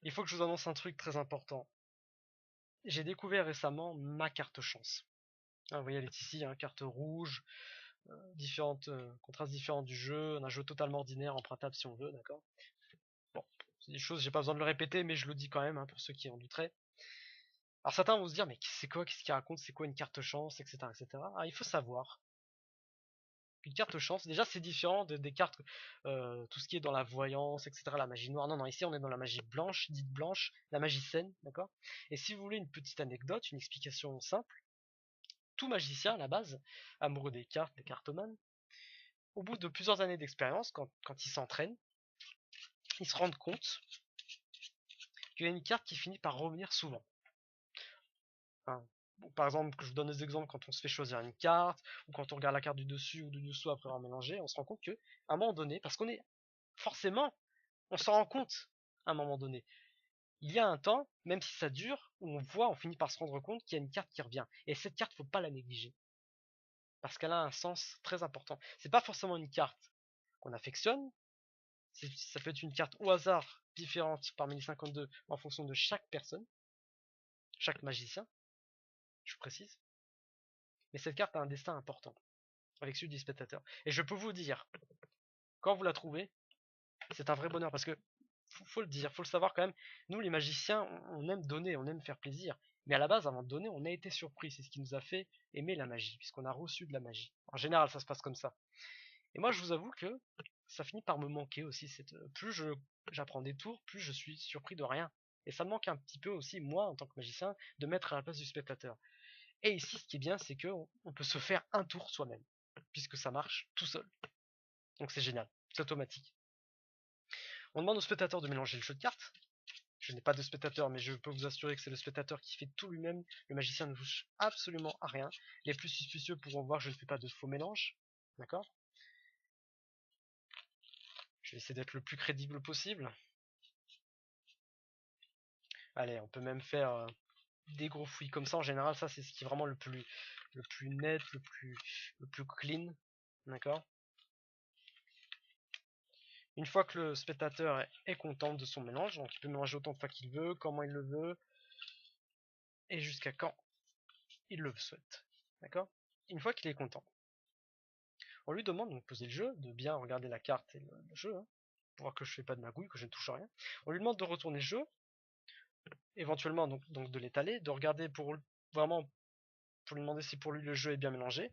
Il faut que je vous annonce un truc très important. J'ai découvert récemment ma carte chance. Ah, vous voyez, elle est ici, hein, carte rouge, différentes contrastes différents du jeu, un jeu totalement ordinaire, empruntable si on veut, d'accord. Bon, c'est des choses, j'ai pas besoin de le répéter, mais je le dis quand même, hein, pour ceux qui en douteraient. Alors certains vont se dire, mais c'est quoi, qu'est-ce qu'il raconte, c'est quoi une carte chance, etc., etc. Ah, il faut savoir qu'une carte chance, déjà c'est différent des cartes, tout ce qui est dans la voyance, etc., la magie noire. Non, non, ici on est dans la magie blanche, dite blanche, la magie saine, d'accord. Et si vous voulez une petite anecdote, une explication simple, tout magicien à la base, amoureux des cartes, des cartomanes, au bout de plusieurs années d'expérience, quand ils s'entraînent, ils se rendent compte qu'il y a une carte qui finit par revenir souvent. Hein. Bon, par exemple, je vous donne des exemples quand on se fait choisir une carte, ou quand on regarde la carte du dessus ou du dessous après avoir mélangé, on se rend compte que, à un moment donné, parce qu'on est forcément, on s'en rend compte à un moment donné. Il y a un temps, même si ça dure, où on finit par se rendre compte qu'il y a une carte qui revient. Et cette carte, faut pas la négliger. Parce qu'elle a un sens très important. C'est pas forcément une carte qu'on affectionne, ça peut être une carte au hasard différente parmi les 52 en fonction de chaque personne, chaque magicien, je précise. Mais cette carte a un destin important avec celui du spectateur. Et je peux vous dire, quand vous la trouvez, c'est un vrai bonheur parce que faut le dire, faut le savoir quand même. Nous, les magiciens, on aime donner, on aime faire plaisir. Mais à la base, avant de donner, on a été surpris. C'est ce qui nous a fait aimer la magie, puisqu'on a reçu de la magie. En général, ça se passe comme ça. Et moi, je vous avoue que ça finit par me manquer aussi. Plus j'apprends des tours, plus je suis surpris de rien. Et ça me manque un petit peu aussi, moi, en tant que magicien, de mettre à la place du spectateur. Et ici, ce qui est bien, c'est qu'on peut se faire un tour soi-même, puisque ça marche tout seul. Donc c'est génial, c'est automatique. On demande au spectateur de mélanger le jeu de cartes. Je n'ai pas de spectateur, mais je peux vous assurer que c'est le spectateur qui fait tout lui-même. Le magicien ne touche absolument à rien. Les plus suspicieux pourront voir que je ne fais pas de faux mélange. D'accord. Je vais essayer d'être le plus crédible possible. Allez, on peut même faire des gros fouilles comme ça. En général, ça c'est ce qui est vraiment le plus net, le plus clean. D'accord. Une fois que le spectateur est content de son mélange, donc il peut mélanger autant de fois qu'il veut, comment il le veut, et jusqu'à quand il le souhaite. D'accord. Une fois qu'il est content, on lui demande donc de poser le jeu, de bien regarder la carte et le jeu, hein, pour voir que je fais pas de magouille, que je ne touche à rien. On lui demande de retourner le jeu, éventuellement donc de l'étaler, de regarder pour vraiment pour lui demander si pour lui le jeu est bien mélangé.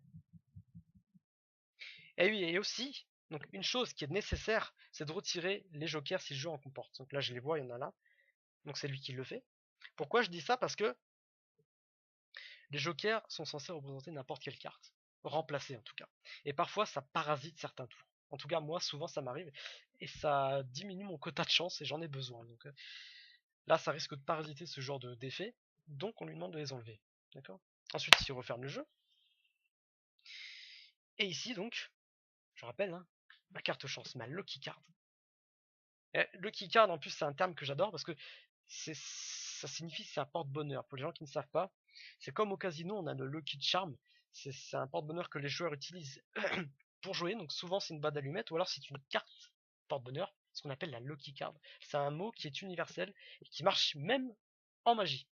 Et oui, et aussi, donc une chose qui est nécessaire, c'est de retirer les jokers si le jeu en comporte. Donc là je les vois, il y en a là. Donc c'est lui qui le fait. Pourquoi je dis ça? Parce que les jokers sont censés représenter n'importe quelle carte, remplacer en tout cas. Et parfois ça parasite certains tours. En tout cas moi souvent ça m'arrive et ça diminue mon quota de chance et j'en ai besoin. Donc là ça risque de parasiter ce genre d'effet, donc on lui demande de les enlever. D'accord. Ensuite il referme le jeu. Et ici donc, je rappelle, hein, ma carte chance, ma lucky card. Et lucky card en plus c'est un terme que j'adore parce que ça signifie c'est un porte-bonheur. Pour les gens qui ne savent pas, c'est comme au casino, on a le Lucky Charm. C'est un porte-bonheur que les joueurs utilisent pour jouer. Donc souvent c'est une balle d'allumette ou alors c'est une carte porte-bonheur, ce qu'on appelle la Lucky Card. C'est un mot qui est universel et qui marche même en magie.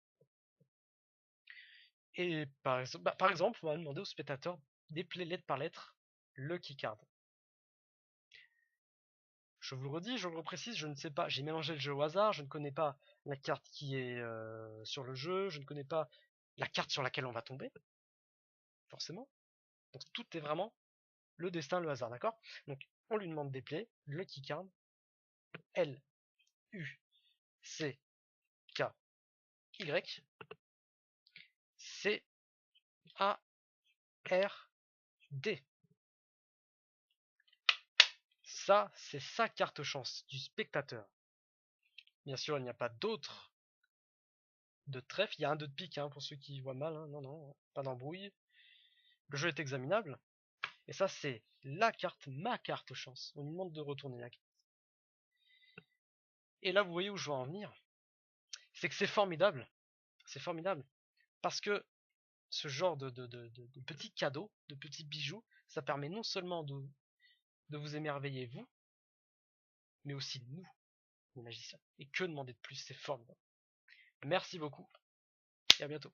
Et par exemple, on va demander au spectateur d'épeler lettre par lettre Lucky Card. Je vous le redis, je le reprécise, je ne sais pas, j'ai mélangé le jeu au hasard, je ne connais pas la carte qui est sur le jeu, je ne connais pas la carte sur laquelle on va tomber, forcément. Donc tout est vraiment le destin, le hasard, d'accord. Donc on lui demande d'épeler Lucky Card, L, U, C, K, Y, C, A, R, D. Ça, c'est sa carte chance du spectateur. Bien sûr, il n'y a pas d'autre de trèfle, il y a un 2 de pique hein, pour ceux qui voient mal, hein. Non, non, pas d'embrouille. Le jeu est examinable. Et ça, c'est la carte, ma carte chance. On lui demande de retourner la carte. Et là, vous voyez où je veux en venir. C'est que c'est formidable. C'est formidable. Parce que ce genre de petits cadeaux, de petits bijoux, ça permet non seulement de vous émerveiller vous, mais aussi nous. ni magicien. Et que demander de plus, c'est formidable. Merci beaucoup, et à bientôt.